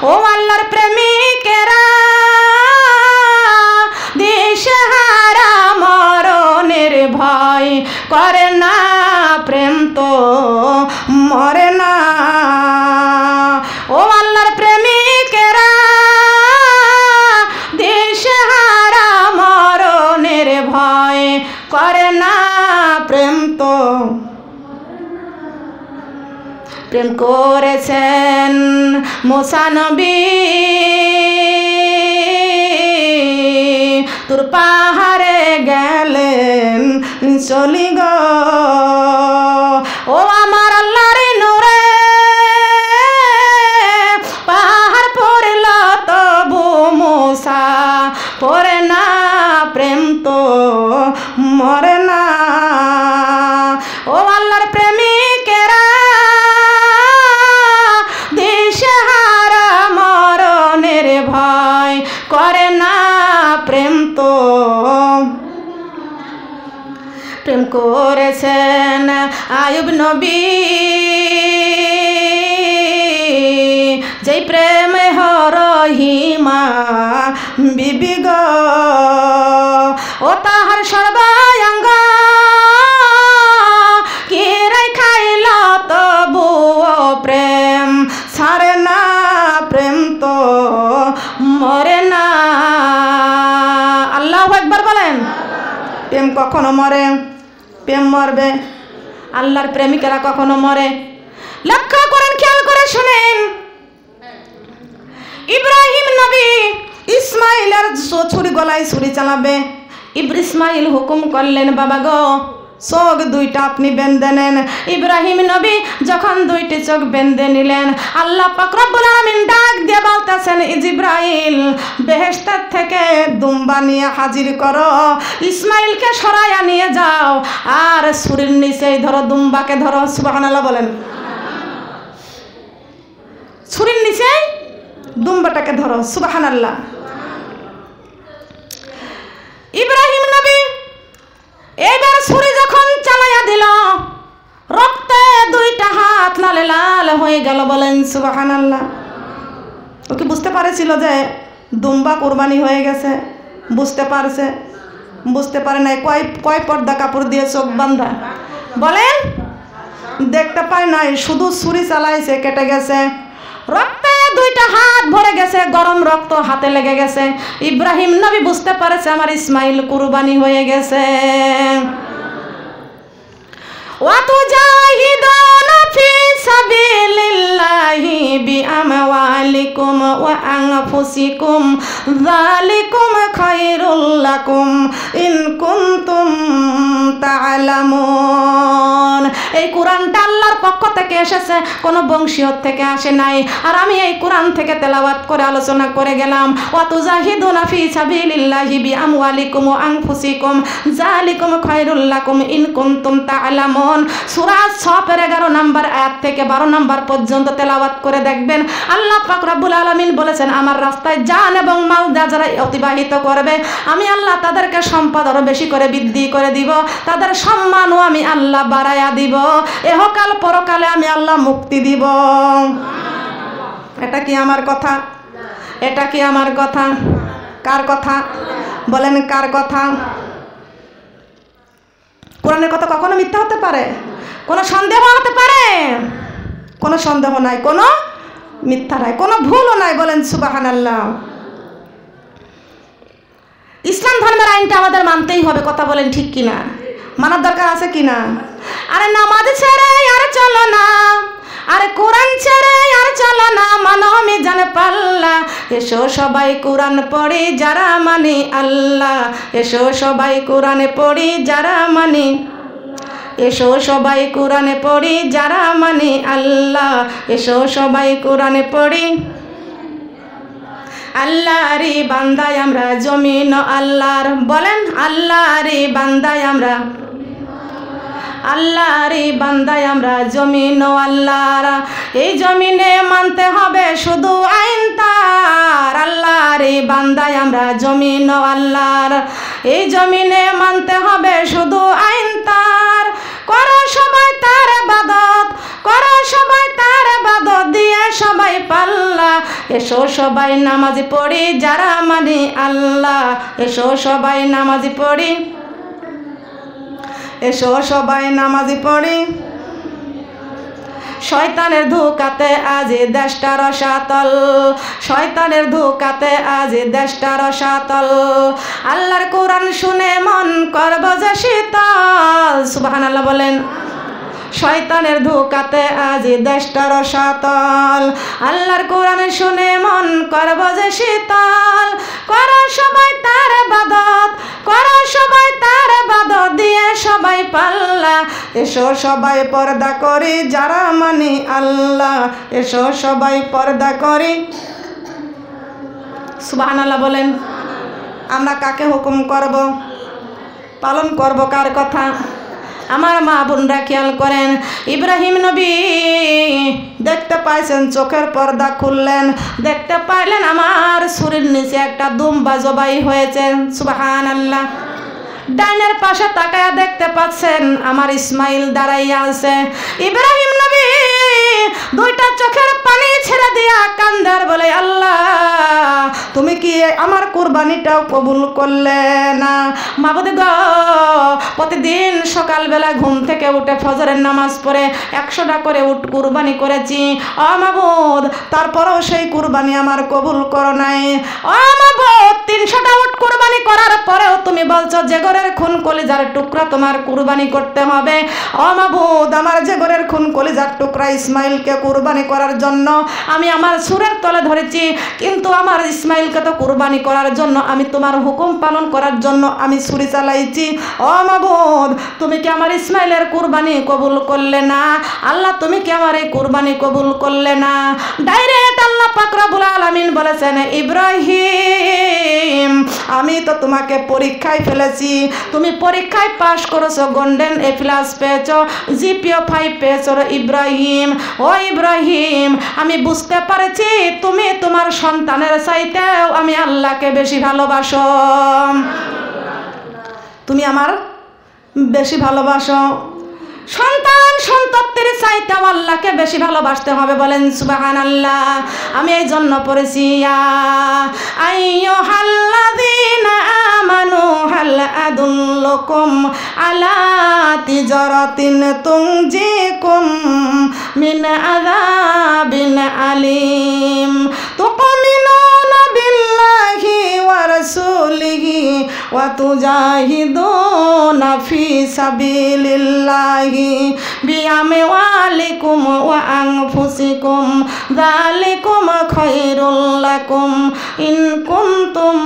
ও আল্লাহর প্রেমিকেরা, দিশেহারা মরণের ভয় করে না, প্রেম তো মরে না। ও আল্লাহর প্রেমিকেরা, দিশেহারা মরণের ভয় করে না, প্রেম তো। প্রেম করেছেন মুসা নবী, তোর পাহাড়ে গেলেন চলি গো। ও আমার আল্লাহর নূরে পাহাড় পড়ল তবু মুসা পড়ে না, প্রেম তো মরে না। ও আল্লাহর প্রেমিকেরা, দিশেহারা মরণের ভয় করে না, প্রেম তো। প্রেম করেছেন আয়ুব নবী, যেই প্রেমে রহিমা বিবি গো। ও তাহার সর্বাঙ্গ কিরে খাইল তবু প্রেম ছাড়ে না, প্রেম তো মরে না। আল্লাহু আকবার বলেন। প্রেম কখনো মরে? প্রেম মরবে? আল্লাহর প্রেমিকেরা কখনো মরে? লক্ষ্য করেন, খেয়াল করে শুনেন। ইব্রাহিম নবী ইসমাইলের ছুরি গলায় ছুরি চালাবে। ইসমাইল হুকুম করলেন, বাবা গো চোখ দুইটা আপনি বেঁধে নেন। ইব্রাহিম নবী যখন দুইটি চোখ বেঁধে নিলেন, আল্লাহ পাক রব্বুল আলামিন ডাক দিয়ে বলতেছেন, জিবরাইল বেহেশতের থেকে দুম্বা নিয়ে হাজির করো, ইসমাইলকে সরাইয়া নিয়ে যাও, আর ছুরির নিচেই ধরো, দুম্বাকে ধরো। সুবহানাল্লাহ বলেন। ছুরির নিচেই দুম্বাটাকে ধরো। সুবহানাল্লাহ। ইব্রাহিম নবী এবার ছুরি যখন চালাইয়া দিল, রক্তে দুইটা হাত লাল লাল হয়ে গেল। বলেন সুবহানাল্লাহ। ও কি বুঝতে পারেছিল যে দুম্বা কুরবানি হয়ে গেছে? বুঝতে পারছে? বুঝতে পারে নাই। কয় পর্দা কাপড় দিয়ে চোখ বাঁধা? বলেন। দেখতে পায় নাই, শুধু ছুরি চালাইছে, কেটে গেছে। রক্তে দুইটা হাত ভরে গেছে, গরম রক্ত হাতে লেগে গেছে। ইব্রাহিম নবী বুঝতে পারেছে আমার ইসমাইল কুরবানি হয়ে গেছে। ওয়াতুজাহিদুনা ফি সাবিলিল্লাহি বিআমওয়ালিকুম ওয়া আনফুসিকুম যালিকুম খায়রুল লাকুম ইন কুনতুম তা'লামুন। এই কোরআনটা আল্লাহর পক্ষ থেকে এসেছে, কোনো বংশীয় থেকে আসে নাই। আর আমি এই কোরআন থেকে তেলাওয়াত করে আলোচনা করে গেলাম। ওয়াতুজাহিদুনা ফি সাবিলিল্লাহি বিআমওয়ালিকুম ওয়া আনফুসিকুম যালিকুম খায়রুল লাকুম ইন কুনতুম তা'লামুন। সূরা সফের 11 নম্বর আয়াত থেকে 12 নম্বর পর্যন্ত তেলাওয়াত করে দেখবেন। আল্লাহ পাক রব্বুল আলামিন বলেছেন, আমার রাস্তায় জান এবং মাল যারা অতিবাহিত করবে, আমি আল্লাহ তাদেরকে সম্পদ আরো বেশি করে বৃদ্ধি করে দিব, তাদের সম্মানও আমি আল্লাহ বাড়াইয়া দিব, এহকাল পরকালে আমি আল্লাহ মুক্তি দিব। এটা কি আমার কথা? এটা কি আমার কথা? কার কথা? বলেন কার কথা? কোরআনের কথা কখনো মিথ্যা হতে পারে? কোনো সন্দেহ হতে পারে? কোনো সন্দেহ নাই, কোনো মিথ্যা নাই, কোনো ভুলও নাই। বলেন সুবহানাল্লাহ। ইসলাম ধর্মের আইনটা আমাদের মানতেই হবে। কথা বলেন ঠিক কিনা? মানার দরকার আছে কিনা? আরে নামাজ ছেড়ে আর চলো না, আরে কোরআন ছেড়ে আর চলো না, মানো আমি জানে পাল্লা। এসো সবাই কোরআন পড়ি যারা মানি আল্লাহ, এসো সবাই কোরআনে পড়ি যারা মানি, এসো সবাই কোরআনে পড়ি যারা মানি আল্লাহ, এসো সবাই কোরআনে পড়ি। আল্লাহরই বান্দায় আমরা, জমিন আল্লাহর। বলেন আল্লাহরই বান্দায় আমরা, আল্লাহরই বান্দায় আমরা, জমিন আল্লাহর। এই জমিনে মানতে হবে শুধু আইন তার, আল্লাহরই বান্দায় আমরা, জমিন আল্লাহর। এই জমিনে মানতে হবে শুধু আইন তার। করো সবাই তার ইবাদত, করো সবাই তার ইবাদত, দিয়ে সবাই পাল্লা, এসো সবাই নামাজ পড়ি যারা মানি আল্লাহ, এসো সবাই নামাজ পড়ি, এসো সবাই নামাজ পড়ি। শয়তানের ধোঁকাতে আজ দেশটা রসাতল, শয়তানের ধোঁকাতে আজ দেশটা রসাতল। আল্লাহর কোরআন শুনে মন করব যে শীতল, সুবহানাল্লাহ বলেন। শয়তানের ধোঁকাতে আজ দেশটা রসাতল, আল্লাহর কোরআন শুনে মন করব যে শীতল। করো সবাই তার ইবাদত, করো সবাই তার ইবাদত দিয়ে সবাই পাল্লা, এসো সবাই পর্দা করি যারা মানি আল্লাহ, এসো সবাই পর্দা করি। সুবহানাল্লাহ বলেন। আমরা কাকে হুকুম করব, পালন করব কার কথা? আমার মা বোনরা খেয়াল করেন, ইব্রাহিম নবী দেখতে পাইছেন চোখের পর্দা খুললেন, দেখতে পাইলেন আমার শরীর নিচে একটা দুম্বা জবাই হয়েছে, সুবহানাল্লাহ। ডাইনের পাশে তাকায়া দেখতে পাচ্ছেন আমার ইসমাইল দাঁড়াইয়া আছে। ইব্রাহিম নবী দুইটা চোখের পানি ছেড়ে দিয়া কান্দার বলে, আল্লাহ তুমি কি আমার কুরবানিটাও কবুল করলে না? মাবুদ গো, প্রতিদিন সকালবেলা ঘুম থেকে উঠে ফজরের নামাজ পড়ে 100টা করে উট কুরবানি করেছি, ও মাবুদ তারপরেও সেই কুরবানি আমার কবুল করো নাই। ও মাবুদ 300টা উট কুরবানি করার পরেও তুমি বলছো যে ঘরের খুন কলিজার টুকরা তোমার কুরবানি করতে হবে। ও মাবুদ আমার যে ঘরের খুন কলিজার টুকরা ইসমাইলকে কুরবানি করার জন্য আমি আমার সুরের তলে ধরেছি, কিন্তু আমার ইসমাইলকে তো কুরবানি করার জন্য আমি তোমার হুকুম পালন করার জন্য আমি ছুরি চালাইছি। ও মাবুদ তুমি কি আমার ইসমাইলের কুরবানি কবুল করলে না? আল্লাহ তুমি কি আমার এই কুরবানি কবুল করলে না? ডাইরেক্ট আল্লাহ পাক রব্বুল আলামিন বলেছেন, ইব্রাহিম আমি তো তোমাকে পরীক্ষায় ফেলেছি, তুমি পরীক্ষায় পাশ করেছো, গোল্ডেন A+ পেয়েছো, GPA 5 পেয়েছো। ইব্রাহিম ও ইব্রাহিম আমি বুঝতে পারছি তুমি তোমার সন্তানের চাইতেও আমি আল্লাহকে বেশি ভালোবাসো, তুমি আমার বেশি ভালোবাসো। সন্তান সন্ততির চাইতেও আল্লাহকে বেশি ভালোবাসতে হবে, বলেন সুবহানাল্লাহ। আমি এই জন্য পড়েছি, ইয়া আইয়ুহাল্লাযীনা আমানু হাল আদুল্লুকুম আলা তিজারাতিন তুনজিকুম মিন আযাবিন আলিম তুমিনুনা বিল্লাহি ওয়া রাসূলিহি ওয়া তুজাহিদুনা ফি সাবিলিল্লাহি বিআমওয়ালিকুম ওয়া আনফুসিকুম যালিকুম খায়রুল লাকুম ইন কুনতুম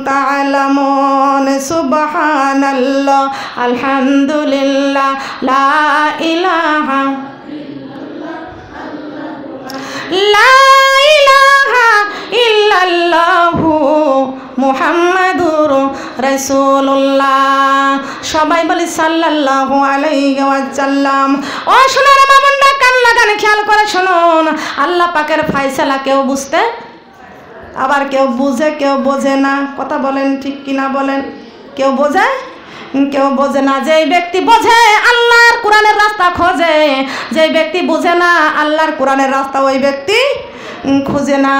তা'লামুন। সুবহানাল্লাহ, আলহামদুলিল্লাহ, লা ইলাহা ইল্লাল্লাহু মুহাম্মাদুর রাসূলুল্লাহ। সবাই বলি সাল্লাল্লাহু আলাইহি ওয়াসাল্লাম। ও সোনার মা বোনরা কান লাগান খেয়াল করে শুনুন, আল্লাহ পাকের ফয়সালা কেউ বুঝতে, আবার কেউ বুঝে কেউ বোঝে না। কথা বলেন ঠিক কিনা বলেন? কেউ বোঝে কেউ বোঝে না। যেই ব্যক্তি বোঝে আল্লাহর কোরআনের রাস্তা খোঁজে, যেই ব্যক্তি বোঝে না আল্লাহর কোরআনের রাস্তা ওই ব্যক্তি খুঁজে না।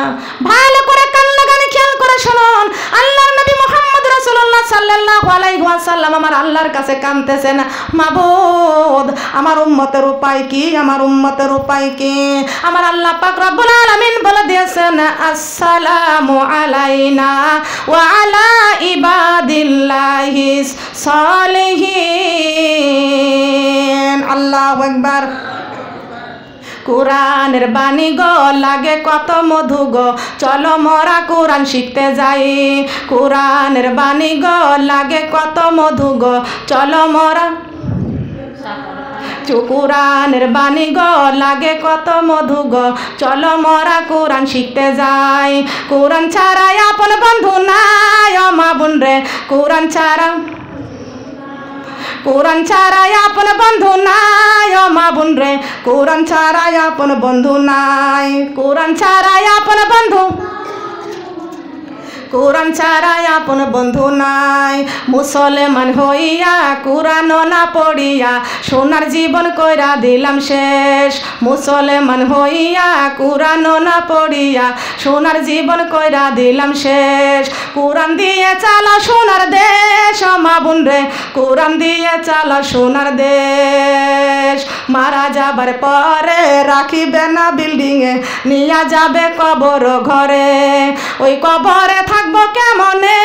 ভালো করে কান লাগানে খেয়াল করে শুনুন, আল্লাহর নবী মুহাম্মদ রাসূলুল্লাহ সাল্লাল্লাহু আলাইহি ওয়াসাল্লাম আমার আল্লাহর কাছে কাঁদতেছেন, মাবুদ আমার উম্মতের উপায় কি, আমার উম্মতের উপায় কি? আমার আল্লাহ পাক রব্বুল আলামিন বলে দিয়েছেন, আসসালামু আলাইনা ওয়া আলা ইবাদিল্লাহিস সালিহিন। আল্লাহু আকবার। কোরআনের বাণী গো লাগে কত মধু গো, চলো মোরা কোরআন শিখতে যাই। কোরআনের বাণী গো লাগে কত মধু গো, চলো মোরা। কোরআনের বাণী গো লাগে কত মধু গো, চলো মোরা কোরআন শিখতে যাই। কোরআন ছাড়া আপন বন্ধু নাই ও মা বোন রে, কোরআন ছাড়া, কোরআন ছাড়া আপন বন্ধু নাই ও মা বোন রে, কোরআন ছাড়া আপন বন্ধু নাই। কোরআন ছাড়া আপন বন্ধু, কোরআন কোরআন ছাড়া আপন বন্ধু নাই। মুসলমান হইয়া কোরআন না পড়িয়া সোনার জীবন কইরা দিলাম শেষ। মুসলমান হইয়া কোরআন না পড়িয়া সোনার জীবন কইরা দিলাম শেষ। কোরআন দিয়ে চালা সোনার দেশ মা বোন রে, কোরআন দিয়ে চালা সোনার দেশ। মারা যাবার পরে রাখিবে না বিল্ডিংয়ে, নিয়া যাবে কবর ঘরে। ওই কবরে থাকবো কেমনে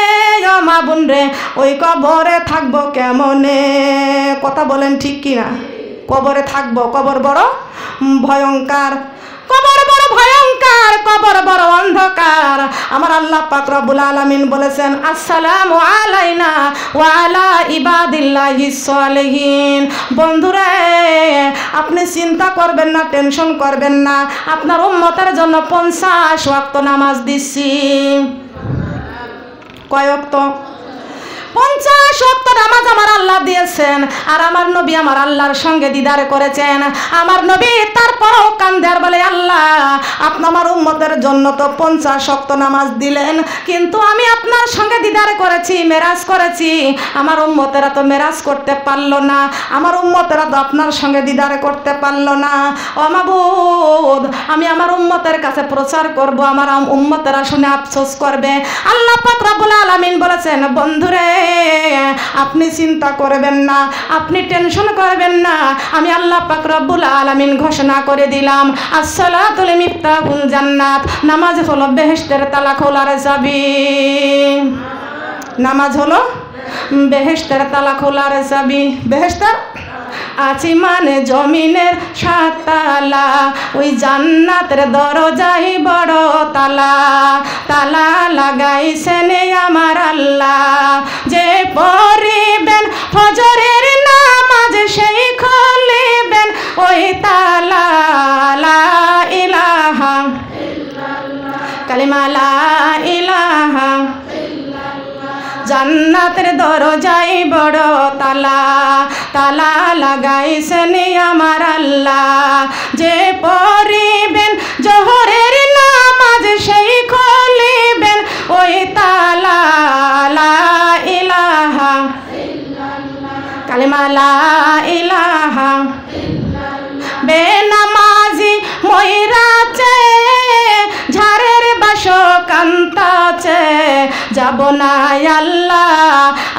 ও মা বোন রে, ওই কবরে থাকবো কেমনে? কথা বলেন ঠিক কিনা? কবরে থাকবো, কবর বড় ভয়ঙ্কর, কবর বড় ভয়ঙ্কর, কবর বড় অন্ধকার। আমার আল্লাহ পাক রব্বুল আলামিন বলেছেন আসসালামু আলাইনা ওয়া আলা ইবাদিল্লাহিস সালিহিন। বন্ধুরা আপনি চিন্তা করবেন না, টেনশন করবেন না, আপনার উম্মতের জন্য 50 ওয়াক্ত নামাজ দিচ্ছি। কয় ওয়াক্ত? 50 ওয়াক্ত নামাজ আমার আল্লাহ দিয়েছেন। আর আমার নবী আমার আল্লাহর সঙ্গে দিদার করেছেন। আমার নবী তারপরও কান্দে আর বলে আল্লাহ আপনি আমার উম্মতের জন্য তো 50 ওয়াক্ত নামাজ দিলেন, কিন্তু আমি আপনার সঙ্গে দিদার করেছি, মেরাজ করেছি, আমার উম্মতেরা তো মেরাজ করতে পারলো না, আমার উম্মতেরা তো আপনার সঙ্গে দিদার করতে পারলো না। ও মাবুদ আমি আমার উম্মতের কাছে প্রচার করব, আমার উম্মতেরা শুনে আফসোস করবে। আল্লাহ পাক রব্বুল আলামিন বলেছেন বন্ধুরে আপনি চিন্তা করবেন না, আপনি টেনশন করবেন না, আমি আল্লাহ পাক রব্বুল আলামিন ঘোষণা করে দিলাম আসসালাতু মিফতাহুল জান্নাত। নামাজ হলো বেহেশতের তালা খোলার চাবি। নামাজ হলো বেহেশতের তালা খোলার চাবি। বেহেশতের আছি মানে জমিনের 7 তালা, ওই জান্নাতের দরজাই বড় তালা। তালা লাগাইছেন আমার আল্লাহ, যে পড়িবেন ফজরের নামাজ সেই খুলিবেন ওই তালা। লা ইলাহা কালিমা লা ইলাহা, জান্নাতের দরজাই বড় তালা। তালা লাগাইছেন আমার আল্লাহ, যে পড়িবেন জোহরের নামাজ সেই খুলিবেন ওই তালা। লা ইলাহা কালিমা লা ইলাহা। বেনামাজি ময়রাছে ঝাড়ের বাসো কান্তাছে, যাব না আল্লাহ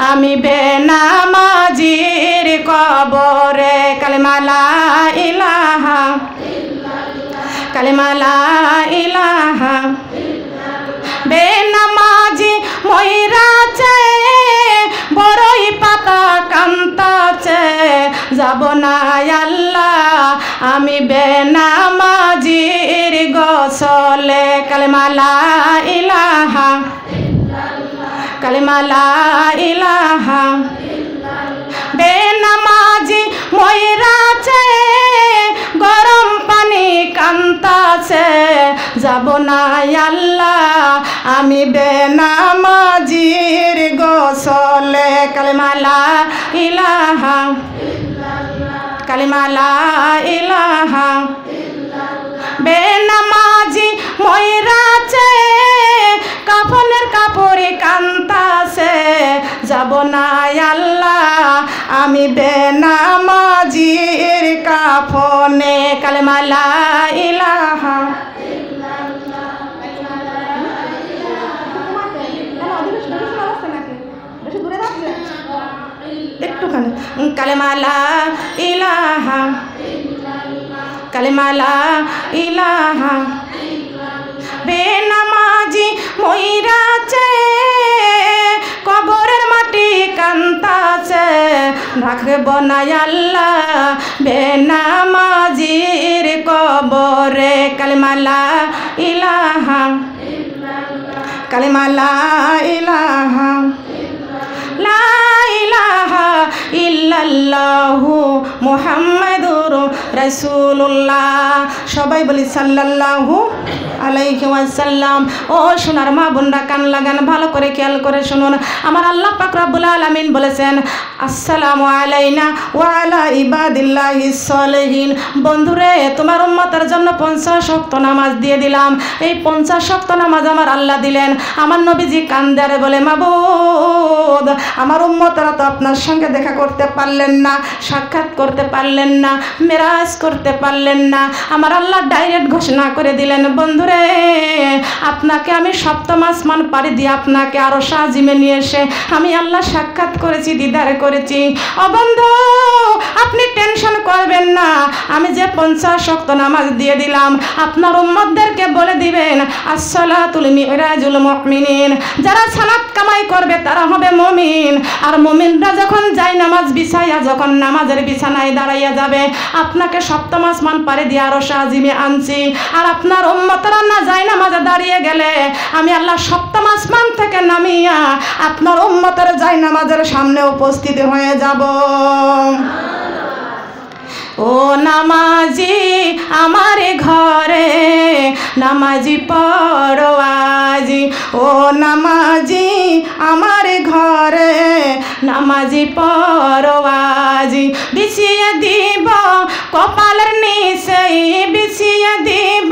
আমি বেনামাজির কবরে। কালিমা লা ইলাহা কালিমা লা ইলাহা। বেনামাজি ময়রাছে বড়ই পাতা কান্তাছে, যাব না আল্লাহ আমি বেনামাজির গোসলে। কালিমা লা ইলাহা কালিমা লা ইলাহা। বেনামাজি ময়রাছে গরম পানি কান্তাছে, যাব না আল্লাহ আমি বেনামাজির গোসলে। কালিমা লা ইলাহা কালিমা লা ইলাহা। বেনামাজি ময়রাছে কাফনের কাপড়ে কান্তাছে, যাব না আল্লাহ আমি বেনামাজির কাফনে। কালিমা লা ইলাহা একটুখানি। কালিমা লা ইলাহা কালিমা লা ইলাহা। বেনামাজি ময়রাছে কবরের মাটি কান্তাছে, রাখব না আল্লাহ বেনামাজির কবরে। কালিমা লা ইলাহা কালিমা লা ইলাহা লা ইলাহা ইল্লা সাল্লাল্লাহু মুহাম্মাদুর রাসূলুল্লাহ। সবাই বলি সাল্লাল্লাহু আলাইহি ওয়াসাল্লাম। ও সোনার মা বোনরা, কান লাগান, ভালো করে খেয়াল করে শুনুন। আমার আল্লাহ পাক রব্বুল আলামিন বলেছেন, আসসালামু আলাইনা ওয়া আলা ইবাদিল্লাহিস সালিহিন। বন্ধুরে, তোমার উম্মতের জন্য 50 ওয়াক্ত নামাজ দিয়ে দিলাম। এই 50 ওয়াক্ত নামাজ আমার আল্লাহ দিলেন। আমার নবীজি কান্দারে বলে, মাবুদ, আমার উম্মতরা তো আপনার সঙ্গে দেখা করতে পারলেন না, সাক্ষাৎ করতে পারলেন না, মেরাজ করতে পারলেন না। আমার আল্লাহ ডাইরেক্ট ঘোষণা করে দিলেন, বন্ধুরে, আপনাকে আমি সপ্তম আসমান পাড়ি দিয়ে আপনাকে আরো সাজিমে নিয়ে এসে আমি আল্লাহ সাক্ষাৎ করেছি, দিদার করেছি। ও বন্ধু, আপনি টেনশন করবেন না। আমি যে 50 ওয়াক্ত নামাজ দিয়ে দিলাম, আপনার উম্মতদেরকে বলে দিবেন, আসসালাতুল মিরাজুল মুমিনিন। যারা সালাত কামাই করবে তারা হবে মুমিন। আর মুমিনরা যখন যায় নামাজ বিছাইয়া, যখন নামাজের বিছানায় দাঁড়াইয়া যাবে, আপনাকে সপ্তম আসমান পাড়ি দিয়ে আরো সাজিমে আনছি। আর আপনার উম্মতরা না যায় নামাজে দাঁড়িয়ে গেলে আমি আল্লাহ সপ্তম আসমান থেকে নামিয়া আপনার উম্মতের যায় নামাজের সামনে উপস্থিত হয়ে যাব। ও নামাজি আমার ঘরে নামাজি পড়ো আজি। ও নামাজি আমার ঘরে নামাজি পড়ো আজি। বিছিয়ে দিব কপালের নিচেই, বিছিয়ে দিব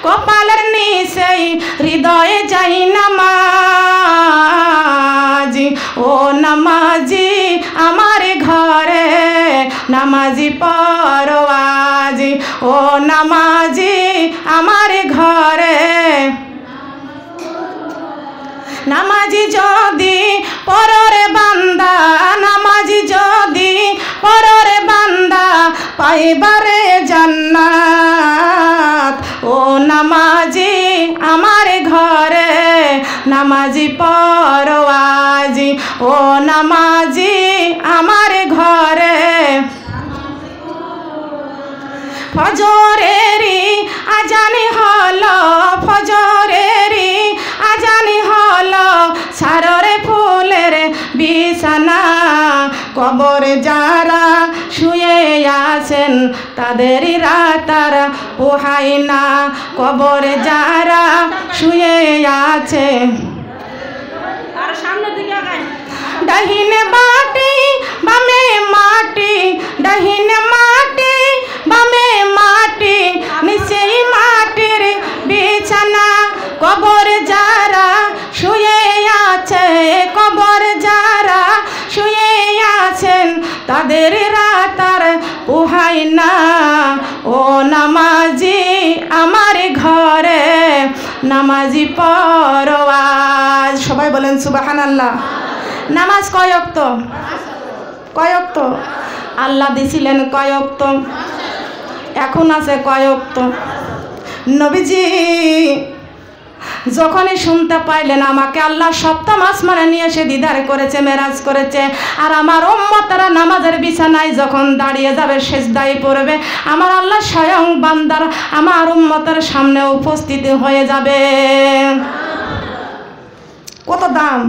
কপালের নিচেই হৃদয়ে যাই নামাজি। ও নামাজি আমার ঘরে নামাজি পড়ো আজি। ও নামাজি আমার ঘরে নামাজি যদি পররে বান্দা, নামাজি যদি পররে বান্দা পাইবারে জান্নাত। ও নামাজি আমার ঘরে নামাজি পড়ো আজি। ও নামাজি আমার ঘরে ফজরেরি আজানি হলো, ফজরেরি আজানি হলো, সাররে ফুলের বিছানা। কবরে যারা শুয়ে আছেন তাদেরই রাতার পোহাই না। কবরে যারা শুয়ে আছে, ডাহিনে মাটি বামে মাটি, ডাহিনে মাটি বামে মাটি, নিচেই মাটির বিছানা। কবর যারা শুয়ে আছে, কবর যারা শুয়ে আছেন তাদের রাতার পোহাই না। ও নামাজি আমার ঘরে নামাজি পড়ো আজ। সবাই বলেন সুবহানাল্লাহ। নামাজ কয় ওয়াক্ত? কয় ওয়াক্ত? আল্লাহ দিছিলেন কয় ওয়াক্ত? এখন আছে কয় ওয়াক্ত? নবীজি যখনই শুনতে পাইলেন আমাকে আল্লাহ সপ্তম আসমানে নিয়ে এসে দিদার করেছে, মেরাজ করেছে, আর আমার উম্মতরা নামাজের বিছানায় যখন দাঁড়িয়ে যাবে, সেজদায় পড়বে, আমার আল্লাহ স্বয়ং বান্দার আমার উম্মতের সামনে উপস্থিত হয়ে যাবে। কত দাম!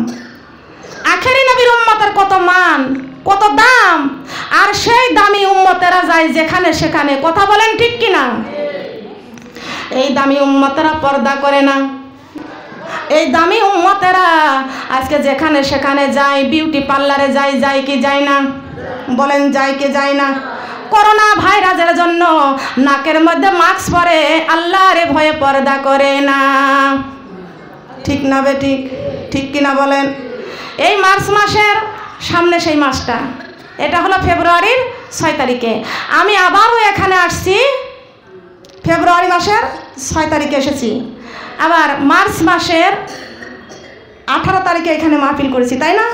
আখেরি নবীর উম্মতের কত মান, কত দাম! আর সেই দামি উম্মতেরা যায় যেখানে সেখানে। কথা বলেন ঠিক কিনা? এই দামি উম্মতেরা পর্দা করে না। এই দামি উম্মতেরা আজকে যেখানে সেখানে যায়, বিউটি পার্লারে যায়, যায় কি যায় না? বলেন যায় কি যায় না? করোনা ভাইরাসের জন্য নাকের মধ্যে মাস্ক পরে আল্লাহরে ভয়ে পর্দা করে না। ঠিক না বে ঠিক? ঠিক কিনা বলেন? এই মার্চ মাসের সামনে সেই মাসটা, এটা হলো ফেব্রুয়ারির 6 তারিখে। আমি আবারও এখানে আসছি, ফেব্রুয়ারি মাসের 6 তারিখে এসেছি। আবার মার্চ মাসের 18 তারিখে এখানে মাহফিল করেছি, তাই না?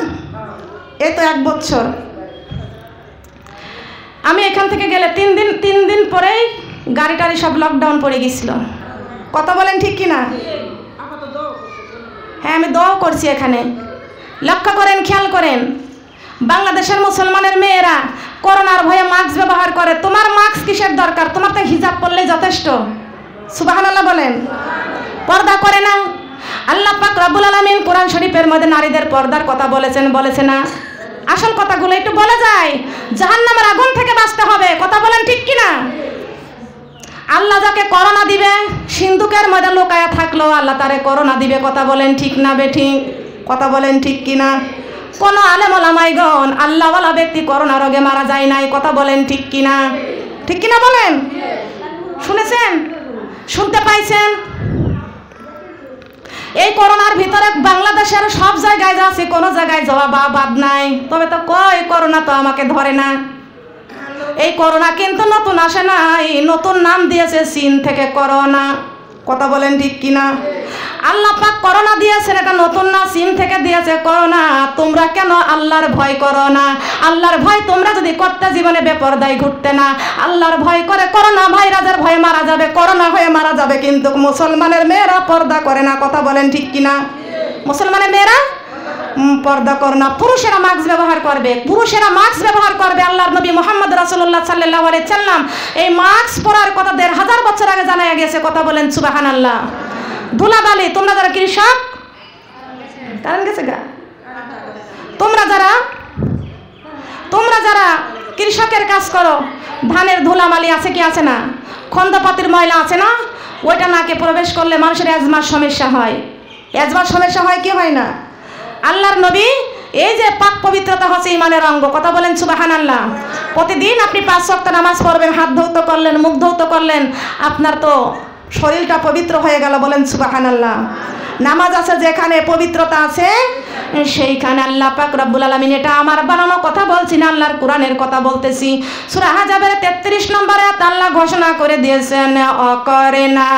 এই তো 1 বছর। আমি এখান থেকে গেলে 3 দিন পরেই গাড়ি টাড়ি সব লকডাউন পড়ে গেছিল। কথা বলেন ঠিক কিনা? হ্যাঁ, আমি দোয়া করছি এখানে। লক্ষ্য করেন, খেয়াল করেন, বাংলাদেশের মুসলমানের মেয়েরা করোনার ভয়ে মাস্ক ব্যবহার করে। তোমার মাস্ক কিসের দরকার? তোমার তো হিজাব পরলে যথেষ্ট। সুবহানাল্লাহ বলেন। পর্দা করে না। আল্লাহ পাক রব্বুল আলামিন কোরআন শরীফের মধ্যে নারীদের পর্দার কথা বলেছেন, বলেছে না? আসল কথাগুলো একটু বলে যায়। জাহান্নামের আগুন থেকে বাঁচতে হবে, কথা বলেন ঠিক কিনা? আল্লাহ যাকে করোনা দিবে, সিন্ধুকের মধ্যে লুকায়া থাকলো আল্লাহ তারে করোনা দিবে, কথা বলেন ঠিক না বেঠিক? কথা বলেন ঠিক কিনা? কোন আলেম ওলামাইগণ আল্লাহওয়ালা ব্যক্তি করোনা রোগে মারা যায় নাই, কথা বলেন ঠিক কিনা? ঠিক কিনা বলেন? শুনেছেন? শুনতে পাইছেন? এই করোনার ভিতরে বাংলাদেশের সব জায়গায় যাচ্ছে, কোনো জায়গায় যাওয়া বাদ নাই। তবে তো কই করোনা তো আমাকে ধরে না। এই করোনা কিন্তু নতুন আসে নাই, নতুন নাম দিয়েছে চীন থেকে করোনা, কথা বলেন ঠিক কিনা? আল্লাহ পাক করোনা দিয়েছেন, এটা নতুন না, চীন থেকে দিয়েছে করোনা। তোমরা কেন আল্লাহর ভয় করো না? আল্লাহর ভয় তোমরা যদি করতে জীবনে বেপরদায় ঘুরতে না, আল্লাহর ভয় করে করোনা ভাইরাসের ভয়ে মারা যাবে, করোনা হয়ে মারা যাবে। কিন্তু মুসলমানের মেয়েরা পর্দা করে না, কথা বলেন ঠিক কিনা? মুসলমানের মেয়েরা পর্দা করে না। পুরুষেরা মাস্ক ব্যবহার করবে, পুরুষেরা মাস্ক ব্যবহার করবে। আল্লাহর নবী মুহাম্মদ রাসূলুল্লাহ সাল্লাল্লাহু আলাইহি সাল্লাম এই মাস্ক পরার কথা ১৫০০ বছর আগে জানায়া গেছে, কথা বলেন সুবহানাল্লাহ। ধুলাবালি, তোমরা যারা কৃষক, কারণ গেছে গা, তোমরা যারা কৃষকের কাজ করো, ধানের ধুলাবালি আছে কি আছে না? খন্দপাতির ময়লা আছে না? ওইটা নাকে প্রবেশ করলে মানুষের অ্যাজমার সমস্যা হয়। অ্যাজমার সমস্যা হয় কি হয় না? আল্লাহর নবী এই যে পাক পবিত্রতা হচ্ছে ইমানের অঙ্গ, কথা বলেন সুবহানাল্লাহ। প্রতিদিন আপনি ৫ ওয়াক্ত নামাজ পড়বেন, হাত ধৌত করলেন, মুখ ধৌত করলেন, আপনার তো শরীরটা পবিত্র হয়ে গেল, বলেন সুবহানাল্লাহ। নামাজ আছে যেখানে, পবিত্রতা আছে সেইখানে। আল্লাহ পাক রব্বুল আলামিন, এটা আমার বানানো কথা বলছি না, আল্লাহর কোরআনের কথা বলতেছি। সূরা হাজাবের ৩৩ নম্বরে আল্লাহ ঘোষণা করে দিয়েছেন, অকরেনা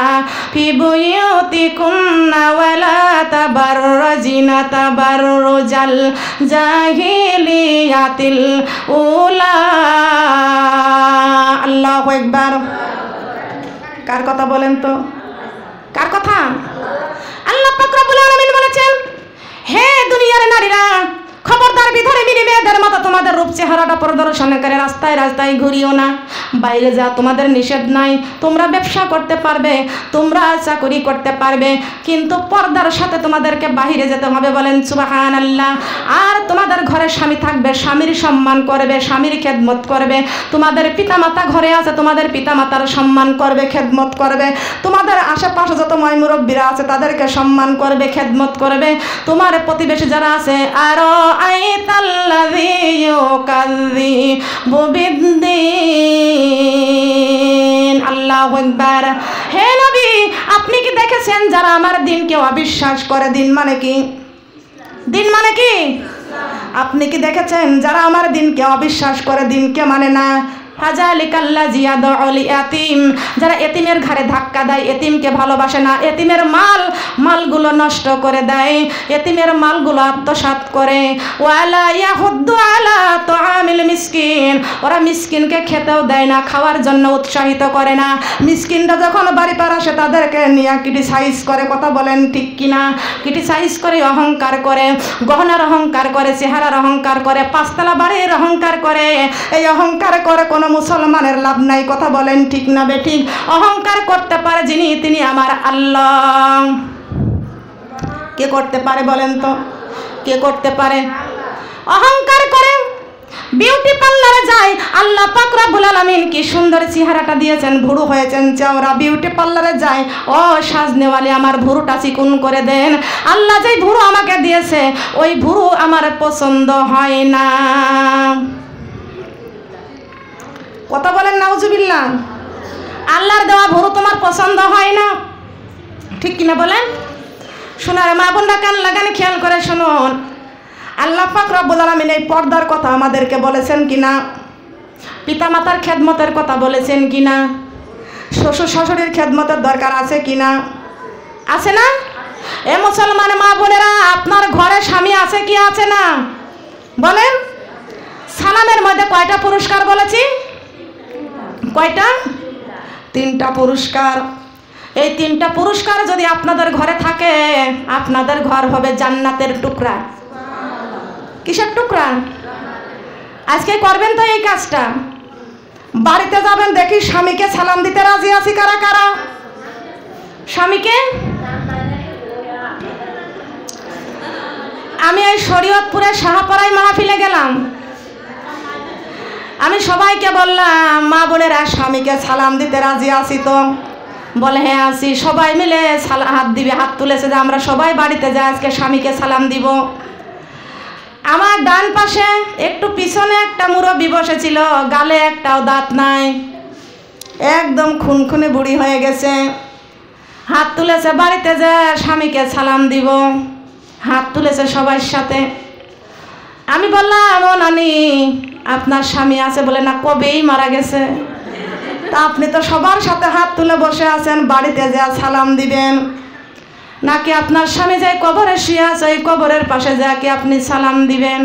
ফি বুয়ুতিকুন্না ওয়ালা তাবাররাজিনা তাবাররুজাল জাহিলিয়াতিল উলা। আল্লাহু আকবার। কার কথা বলেন তো? কার কথা? আল্লাহ পাক রব্বুল আলামিন বলেছেন, হে দুনিয়ার নারীরা, খবরদার বিধরে মেয়েদের মতো তোমাদের রূপ চেহারাটা প্রদর্শন করে রাস্তায় রাস্তায় ঘুরিও না। বাইরে যা তোমাদের নিষেধ নাই, তোমরা ব্যবসা করতে পারবে, তোমরা চাকরি করতে পারবে, কিন্তু পর্দার সাথে তোমাদেরকে বাহিরে যেতে হবে, বলেন সুবহানাল্লাহ। আর তোমাদের ঘরে স্বামী থাকবে, স্বামীর সম্মান করবে, স্বামীর খেদমত করবে। তোমাদের পিতামাতা ঘরে আছে, তোমাদের পিতামাতার সম্মান করবে, খেদমত করবে। তোমাদের আশেপাশে যত মুরব্বীরা আছে তাদেরকে সম্মান করবে, খেদমত করবে। তোমার প্রতিবেশী যারা আছে, আরো আইতাল্লাযী ইউকাযযিবু বিদ্দীন। আল্লাহু আকবার। হে নবী, আপনি কি দেখেছেন যারা আমার দিনকে অবিশ্বাস করে? দিন মানে কি? দিন মানে কি? আপনি কি দেখেছেন যারা আমার দিনকে অবিশ্বাস করে, দিনকে মানে না? ফাযালিকাল্লাযী ইয়াদউল ইয়াতীম, যারা এতিমের ঘাড়ে ধাক্কা দেয়, এতিমকে ভালোবাসে না, এতিমের মালগুলো নষ্ট করে দেয়, এতিমের মালগুলো আত্মসাৎ করে। ওয়ালা ইয়াহুদ্দু আলা তুআমিল মিসকিন, ওরা মিসকিনকে খেতেও দেয় না, খাওয়ার জন্য উৎসাহিত করে না। মিসকিনরা যখন বাড়ি পার আসে তাদেরকে নিয়ে ক্রিটিসাইজ করে, কথা বলেন ঠিক কিনা? ক্রিটিসাইজ করে, অহংকার করে, গহনার অহংকার করে, চেহারার অহংকার করে, পাঁচতলা বাড়ির অহংকার করে। এই অহংকার করে কোনো মুসলমানের লাভ নাই, কথা বলেন ঠিক না বেঠিক? অহংকার করতে পারে যিনি, তিনি আমার আল্লাহ। কে করতে পারে বলেন তো? কে করতে পারে? অহংকার করে বিউটি পার্লারে যায়, আল্লাহ পাক রব্বুল আলামিন কি সুন্দর চেহারাটা দিয়েছেন, ভুরু হয়েছেন চওড়া, বিউটি পার্লারে যায়, ও সাজনেওয়ালি আমার ভুরুটা চিকুন করে দেন। আল্লাহ যেই ভুরু আমাকে দিয়েছে ওই ভুরু আমার পছন্দ হয় না, কথা বলেন নাউজুবিল্লাহ। আল্লাহর দেওয়া ভুরু তোমার পছন্দ হয় না, ঠিক কিনা বলেন? শোনার মা বোনরা কান লাগান, খেয়াল করে শুনুন। আল্লাহ পাক রব্বুল আলামিন এই পর্দার কথা আমাদেরকে বলেছেন কিনা? পিতামাতার খেদমতের কথা বলেছেন কিনা? শ্বশুর শাশুড়ির খেদমতের দরকার আছে কিনা? আছে না? এ মুসলমান মা বোনেরা, আপনার ঘরে স্বামী আছে কি আছে না বলেন? সালামের মধ্যে কয়টা পুরস্কার বলেছি? কয়টা? 3টা পুরস্কার। এই 3টা পুরস্কার যদি আপনাদের ঘরে থাকে, আপনাদের ঘর হবে জান্নাতের টুকরা। কিসের টুকরা? আজকে করবেন তো এই কাজটা। বাড়িতে যাবেন, দেখি স্বামীকে সালাম দিতে রাজি আছি কারা কারা? স্বামীকে আমি এই শরীয়তপুরের শাহপাড়ায় মাহফিলে গেলাম। আমি সবাইকে বললাম, মা বোনেরা স্বামীকে সালাম দিতে রাজি আছি তো? বলে হ্যাঁ আছি। সবাই মিলে হাত দিবে, হাত তুলেছে যে আমরা সবাই বাড়িতে যাই, আজকে স্বামীকে সালাম দিব। আমার ডান পাশে একটু পিছনে একটা মুরব্বি বসেছিল, গালে একটাও দাঁত নাই, একদম খুনখুনে বুড়ি হয়ে গেছে। হাত তুলেছে বাড়িতে যা স্বামীকে সালাম দিব, হাত তুলেছে সবার সাথে। আমি বললাম, ও নানি আপনার স্বামী আছে? বলে না, কবেই মারা গেছে। তা আপনি তো সবার সাথে হাত তুলে বসে আছেন, বাড়িতে যা সালাম দিবেন নাকি আপনার স্বামী যে কবরে শুয়ে আছে ওই কবরের পাশে যা কি আপনি সালাম দিবেন?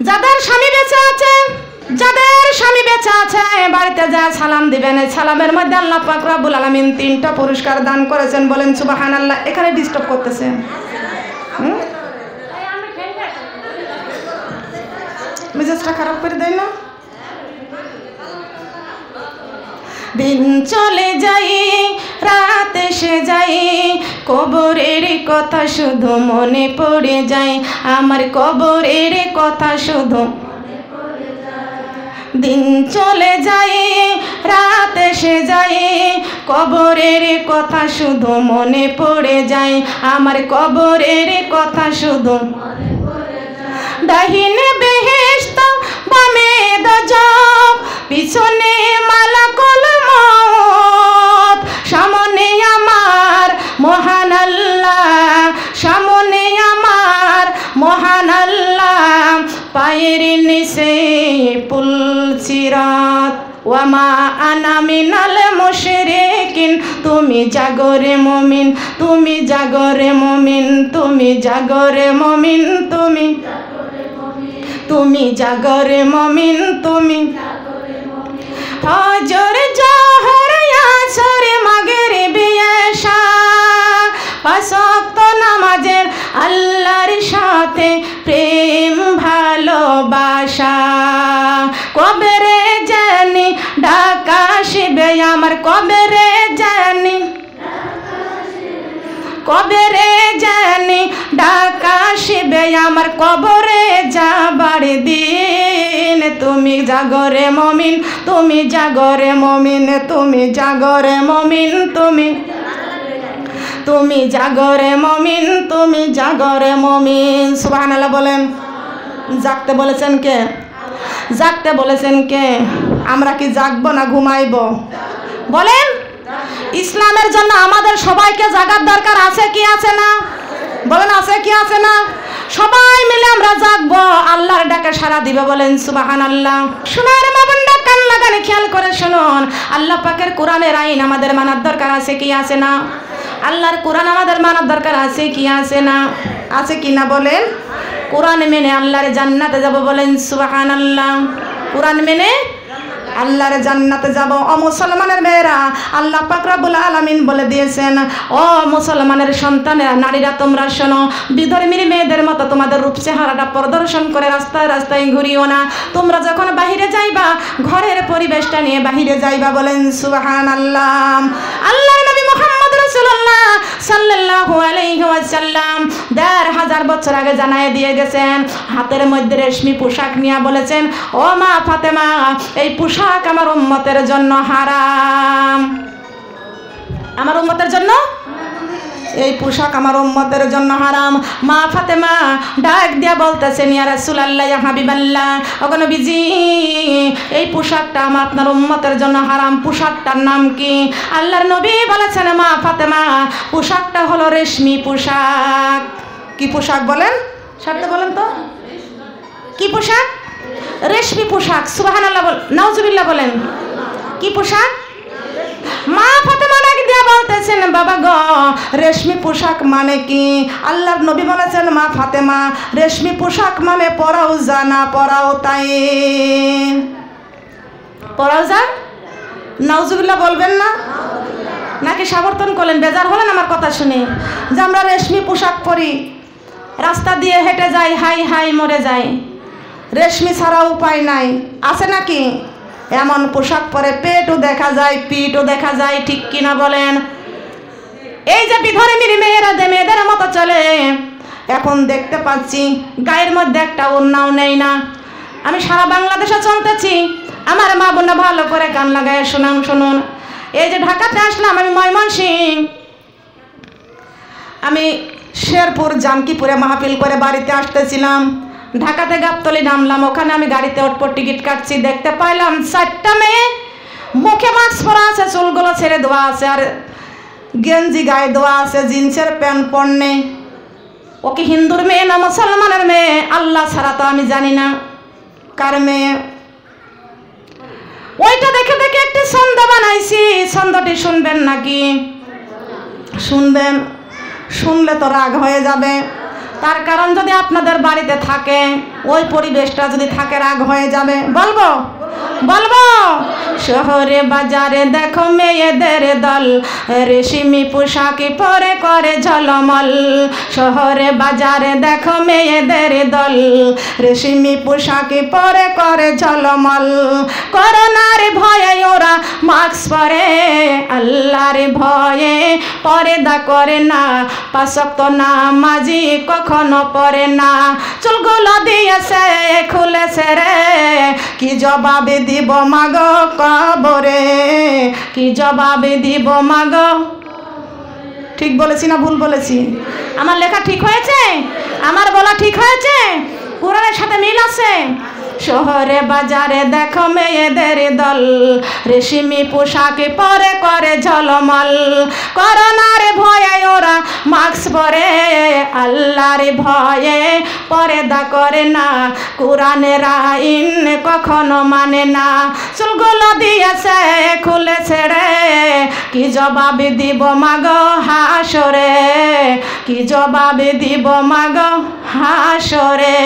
যাদের স্বামী বেঁচে আছে, যাদের স্বামী বেঁচে আছে বাড়িতে যা সালাম দিবেন। এই সালামের মধ্যে আল্লাহ পাক রব্বুল আলামিন 3টা পুরস্কার দান করেছেন। বলেন সুবহানাল্লাহ। এখানে ডিস্টার্ব করতেছেন, মেজাজটা খারাপ করে দেয় না? দিন চলে যাই, রাত এসে যাই, কবরের কথা শুধু মনে পড়ে যায়, আমার কবরের কথা শুধু। দিন চলে যায়, রাত এসে যায়, কবরের কথা শুধু মনে পড়ে যায়, আমার কবরের কথা শুধু। দাহিনে বেহেশত, বামে দোজখ, পিছনে মালাকুল মউত, সামনে আমার মহান আল্লাহ, সামনে আমার মহান আল্লাহ, পায়ের নিচে পুল সিরাত। ওয়ামা আনা মিনাল মুশরিকিন, তুমি জাগরে মুমিন, তুমি জাগরে মুমিন, তুমি জাগরে মুমিন, তুমি তুমি জাগরে মুমিন, তুমি। ফজর জোহর আসর মাগরিব এশা, 5 ওয়াক্ত নামাজের আল্লাহর সাথে প্রেম ভালোবাসা। কবরে জানি ঢাকা শিবে আমার, কবরে জানি, কবরে জানি ঢাকা শিবে আমার, কবরে যাবার দিন। তুমি জাগরে মুমিন, তুমি জাগরে মুমিন, তুমি জাগরে মুমিন, তুমি তুমি জাগরে মুমিন, তুমি জাগরে মুমিন। সুবহানাল্লাহ বলেন। জাগতে বলেছেন কে? জাগতে বলেছেন কে? আমরা কি জাগবো না ঘুমাইবো? বলেন। ইসলামের জন্য আমাদের সবাইকে জাগার দরকার আছে কি আছে না? বলেন আছে কি আছে না? সবাই মিলে আমরা জাগবো, আল্লাহর ডাকে সাড়া দিবে। বলেন সুবহানাল্লাহ। শোনার মা বোনরা কান লাগানে খেয়াল করে শুনুন, আল্লাহ পাকের কোরআনের আইন আমাদের মানার দরকার আছে কি আছে না? আল্লাহর কোরআন আমাদের মানার দরকার আছে কি আছে না? আছে কি না বলেন? কোরআন মেনে আল্লাহর জান্নাতে যাব। বলেন সুবহানাল্লাহ। কোরআন মেনে আল্লাহর জান্নাতে যাব। ও মুসলমানের মেয়েরা, আল্লাহ পাক রব্বুল আলামিন বলে দিয়েছেন, ও মুসলমানের সন্তানেরা, নারীরা তোমরা শোনো, বিধর্মীর মেয়েদের মতো তোমাদের রূপ চেহারাটা প্রদর্শন করে রাস্তায় রাস্তায় ঘুরিও না। তোমরা যখন বাহিরে যাইবা, ঘরের পরিবেশটা নিয়ে বাহিরে যাইবা। বলেন সুবহানাল্লাহ। আল্লাহর নবী মুহাম্মদ রাসূলুল্লাহ সাল্লাল্লাহু আলাইহি ওয়াসাল্লাম ১৫০০ বছর আগে জানায় দিয়ে গেছেন, হাতের মধ্যে রেশমি পোশাক নিয়ে বলেছেন, ও মা ফাতেমা, এই পোশাক আমার উম্মতের জন্য হারাম। আমার উম্মতের জন্য এই পোশাক আমার উম্মতের জন্য হারাম। মা ফাতেমা ডাক দিয়া বলতেছেন, ইয়া রাসূলুল্লাহ, ইয়া হাবিবাল্লাহ, ওগো নবীজি, এই পোশাকটা আমার আপনার উম্মতের জন্য হারাম। পোশাকটার নাম কি? আল্লাহর নবী বলেছেন, মা ফাতেমা, পোশাকটা হলো রেশমি পোশাক। কি পোশাক বলেন? সাথে বলেন তো, কি পোশাক? রেশমি পোশাক। সুবহানাল্লাহ বল, নাউজুবিল্লাহ বলেন। কি পোশাক? মা ফাতেমা ডাক দিয়া বলতেছেন, বাবা গো, রেশমি পোশাক মানে কি? আল্লাহর নবী বলেছেন, মা ফাতেমা, রেশমি পোশাক মানে পরাও জানা পরাও তাই। পরাও যা, নাউজুবিল্লাহ বলবেন না? নাকি সমর্থন করলেন? বেজার হলেন আমার কথা শুনে যে আমরা রেশমি পোশাক পরি, রাস্তা দিয়ে হেঁটে যাই, হাই হাই মরে যাই, রেশমি ছাড়া উপায় নাই। আছে নাকি? এমন পোশাক পরে পেটও দেখা যায়, পিঠও দেখা যায়, ঠিক কিনা বলেন? এই যে বিধর্মীর মেয়েরা যে মেয়েদের মতো চলে, এখন দেখতে পাচ্ছি গায়ের মধ্যে একটা ওড়নাও নেই না। আমি সারা বাংলাদেশে চলতেছি, আমার মা বোনরা ভালো করে কান লাগায় শুনুন। এই যে ঢাকাতে আসলাম, আমি ময়মনসিংহ, আমি শেরপুর জানকিপুরে মাহফিল করে বাড়িতে আসতেছিলাম। ঢাকাতে গাবতলী নামলাম, ওখানে আমি গাড়িতে উঠবো, টিকিট কাটছি, দেখতে পাইলাম 4টা মেয়ে, মুখে মাস্ক পরা আছে, চুলগুলো ছেড়ে দেওয়া আছে, আর গেঞ্জি গায়ে দেওয়া আছে, জিন্সের প্যান্ট পরনে। ও কি হিন্দুর মেয়ে না মুসলমানের মেয়ে আল্লাহ ছাড়া তো আমি জানি না কার মেয়ে। ওইটা দেখে দেখে একটি ছন্দ বানাইছি, ছন্দটি শুনবেন নাকি? শুনবেন, শুনলে তো রাগ হয়ে যাবে। তার কারণ যদি আপনাদের বাড়িতে থাকে, ওই পরিবেশটা যদি থাকে, রাগ হয়ে যাবে। বলবো শহরে বাজারে দেখো মেয়েদের দল, রেশমি পোশাকে পরে করে ঝলমল। শহরে বাজারে দেখো মেয়েদের দল, রেশমি পোশাকে পরে করে ঝলমল। করোনার ভয়ে ওরা মাস্ক পরে, আল্লাহর ভয়ে পর্দা করে না, 5 ওয়াক্ত নামাজি কখনো পড়ে না। চুলগুলো দিয়েছে খুলেছে রে, কি জবাবে দিব মাগো কবরে, কি জবাবে দিব মাগো। ঠিক বলেছি না ভুল বলেছি? আমার লেখা ঠিক হয়েছে? আমার বলা ঠিক হয়েছে? কোরআনের সাথে মিল আছে? শহরে বাজারে দেখো মেয়েদের দল, রেশমি পোশাকে পরে করে ঝলমল। করোনার ভয়ে ওরা মাস্ক পরে, আল্লাহর ভয়ে পর্দা করে না, কোরআনের আইন কখনো মানে না। চুলগুলো দিয়েছে খুলেছে রে, কি জবাব দিব মাগো হাসরে, কি জবাব দিব মাগো হাসরে।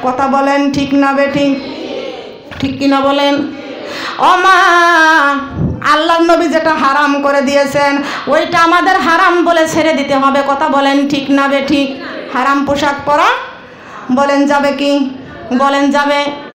কথা বলেন ঠিক না বেঠিক? ঠিক কিনা বলেন? ও মা, আল্লাহর নবী যেটা হারাম করে দিয়েছেন, ওইটা আমাদের হারাম বলে ছেড়ে দিতে হবে। কথা বলেন ঠিক না বেঠিক? হারাম পোশাক পরা বলেন যাবে কি? বলেন যাবে?